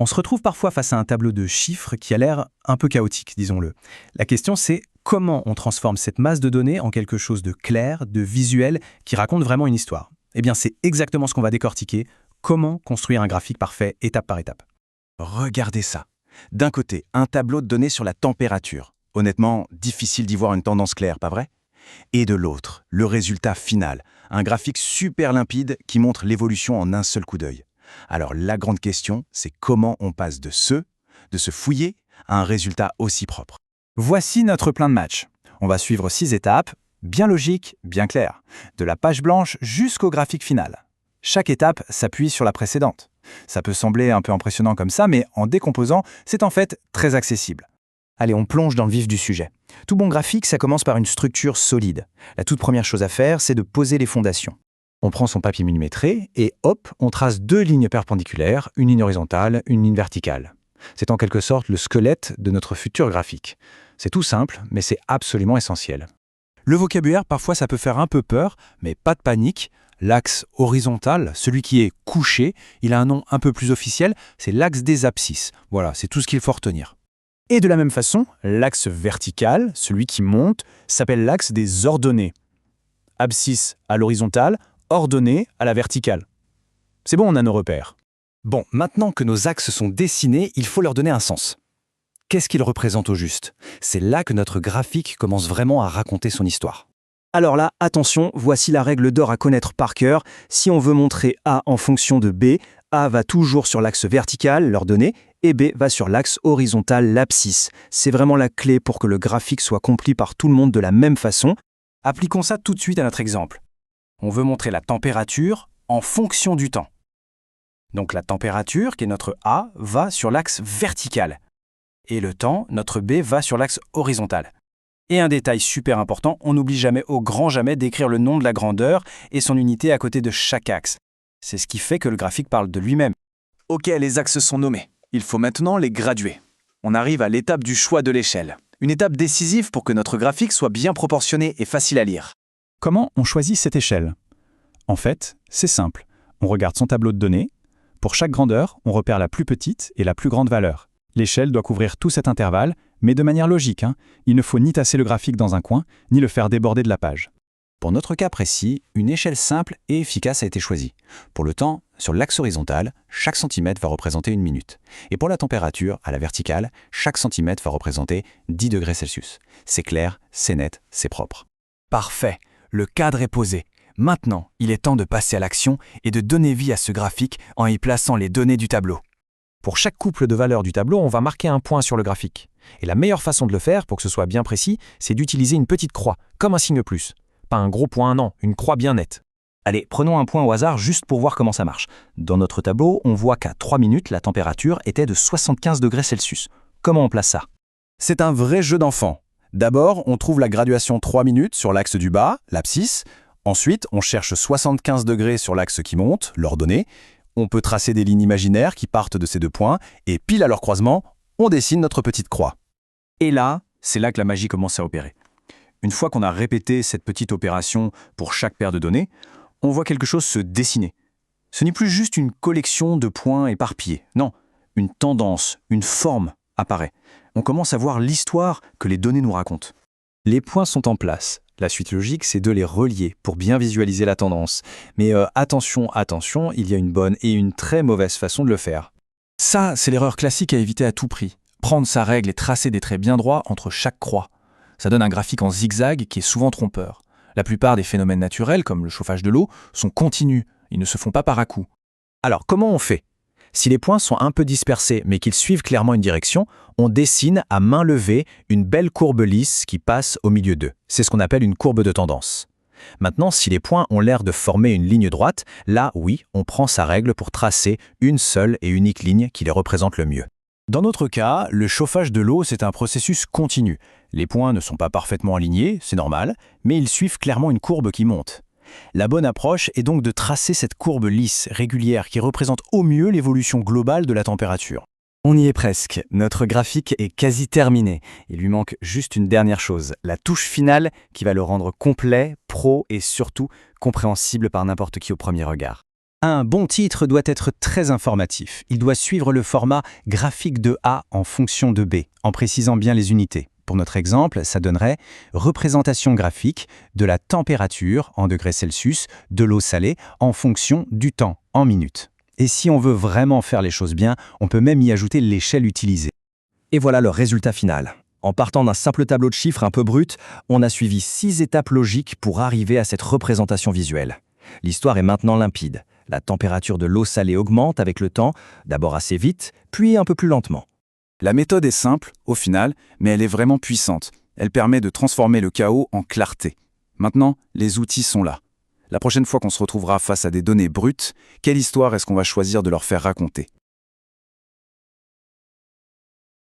On se retrouve parfois face à un tableau de chiffres qui a l'air un peu chaotique, disons-le. La question c'est comment on transforme cette masse de données en quelque chose de clair, de visuel, qui raconte vraiment une histoire. Eh bien c'est exactement ce qu'on va décortiquer, comment construire un graphique parfait étape par étape. Regardez ça. D'un côté, un tableau de données sur la température. Honnêtement, difficile d'y voir une tendance claire, pas vrai? Et de l'autre, le résultat final, un graphique super limpide qui montre l'évolution en un seul coup d'œil. Alors la grande question, c'est comment on passe de se fouiller, à un résultat aussi propre. Voici notre plan de match. On va suivre 6 étapes, bien logiques, bien claires, de la page blanche jusqu'au graphique final. Chaque étape s'appuie sur la précédente. Ça peut sembler un peu impressionnant comme ça, mais en décomposant, c'est en fait très accessible. Allez, on plonge dans le vif du sujet. Tout bon graphique, ça commence par une structure solide. La toute première chose à faire, c'est de poser les fondations. On prend son papier millimétré et hop, on trace 2 lignes perpendiculaires, une ligne horizontale, une ligne verticale. C'est en quelque sorte le squelette de notre futur graphique. C'est tout simple, mais c'est absolument essentiel. Le vocabulaire, parfois, ça peut faire un peu peur, mais pas de panique. L'axe horizontal, celui qui est couché, il a un nom un peu plus officiel, c'est l'axe des abscisses. Voilà, c'est tout ce qu'il faut retenir. Et de la même façon, l'axe vertical, celui qui monte, s'appelle l'axe des ordonnées. Abscisse à l'horizontale, ordonnées à la verticale. C'est bon, on a nos repères. Bon, maintenant que nos axes sont dessinés, il faut leur donner un sens. Qu'est-ce qu'ils représentent au juste? C'est là que notre graphique commence vraiment à raconter son histoire. Alors là, attention, voici la règle d'or à connaître par cœur. Si on veut montrer A en fonction de B, A va toujours sur l'axe vertical, l'ordonnée, et B va sur l'axe horizontal, l'abscisse. C'est vraiment la clé pour que le graphique soit compris par tout le monde de la même façon. Appliquons ça tout de suite à notre exemple. On veut montrer la température en fonction du temps. Donc la température, qui est notre A, va sur l'axe vertical. Et le temps, notre B, va sur l'axe horizontal. Et un détail super important, on n'oublie jamais au grand jamais d'écrire le nom de la grandeur et son unité à côté de chaque axe. C'est ce qui fait que le graphique parle de lui-même. Ok, les axes sont nommés. Il faut maintenant les graduer. On arrive à l'étape du choix de l'échelle. Une étape décisive pour que notre graphique soit bien proportionné et facile à lire. Comment on choisit cette échelle? En fait, c'est simple. On regarde son tableau de données. Pour chaque grandeur, on repère la plus petite et la plus grande valeur. L'échelle doit couvrir tout cet intervalle, mais de manière logique. Il ne faut ni tasser le graphique dans un coin, ni le faire déborder de la page. Pour notre cas précis, une échelle simple et efficace a été choisie. Pour le temps, sur l'axe horizontal, chaque centimètre va représenter 1 minute. Et pour la température, à la verticale, chaque centimètre va représenter 10 degrés Celsius. C'est clair, c'est net, c'est propre. Parfait, le cadre est posé. Maintenant, il est temps de passer à l'action et de donner vie à ce graphique en y plaçant les données du tableau. Pour chaque couple de valeurs du tableau, on va marquer un point sur le graphique. Et la meilleure façon de le faire, pour que ce soit bien précis, c'est d'utiliser une petite croix, comme un signe plus. Pas un gros point, non, une croix bien nette. Allez, prenons un point au hasard juste pour voir comment ça marche. Dans notre tableau, on voit qu'à 3 minutes, la température était de 75 degrés Celsius. Comment on place ça? C'est un vrai jeu d'enfant. D'abord, on trouve la graduation 3 minutes sur l'axe du bas, l'abscisse. Ensuite, on cherche 75 degrés sur l'axe qui monte, l'ordonnée. On peut tracer des lignes imaginaires qui partent de ces 2 points, et pile à leur croisement, on dessine notre petite croix. Et là, c'est là que la magie commence à opérer. Une fois qu'on a répété cette petite opération pour chaque paire de données, on voit quelque chose se dessiner. Ce n'est plus juste une collection de points éparpillés. Non, une tendance, une forme apparaît. On commence à voir l'histoire que les données nous racontent. Les points sont en place. La suite logique, c'est de les relier pour bien visualiser la tendance. Mais attention, il y a une bonne et une très mauvaise façon de le faire. Ça, c'est l'erreur classique à éviter à tout prix. Prendre sa règle et tracer des traits bien droits entre chaque croix. Ça donne un graphique en zigzag qui est souvent trompeur. La plupart des phénomènes naturels, comme le chauffage de l'eau, sont continus. Ils ne se font pas par à-coups. Alors, comment on fait? Si les points sont un peu dispersés, mais qu'ils suivent clairement une direction, on dessine à main levée une belle courbe lisse qui passe au milieu d'eux. C'est ce qu'on appelle une courbe de tendance. Maintenant, si les points ont l'air de former une ligne droite, là, oui, on prend sa règle pour tracer une seule et unique ligne qui les représente le mieux. Dans notre cas, le chauffage de l'eau, c'est un processus continu. Les points ne sont pas parfaitement alignés, c'est normal, mais ils suivent clairement une courbe qui monte. La bonne approche est donc de tracer cette courbe lisse, régulière, qui représente au mieux l'évolution globale de la température. On y est presque. Notre graphique est quasi terminé. Il lui manque juste une dernière chose, la touche finale qui va le rendre complet, pro et surtout compréhensible par n'importe qui au premier regard. Un bon titre doit être très informatif. Il doit suivre le format graphique de A en fonction de B, en précisant bien les unités. Pour notre exemple, ça donnerait représentation graphique de la température en degrés Celsius de l'eau salée en fonction du temps en minutes. Et si on veut vraiment faire les choses bien, on peut même y ajouter l'échelle utilisée. Et voilà le résultat final. En partant d'un simple tableau de chiffres un peu brut, on a suivi 6 étapes logiques pour arriver à cette représentation visuelle. L'histoire est maintenant limpide. La température de l'eau salée augmente avec le temps, d'abord assez vite, puis un peu plus lentement. La méthode est simple, au final, mais elle est vraiment puissante. Elle permet de transformer le chaos en clarté. Maintenant, les outils sont là. La prochaine fois qu'on se retrouvera face à des données brutes, quelle histoire est-ce qu'on va choisir de leur faire raconter ?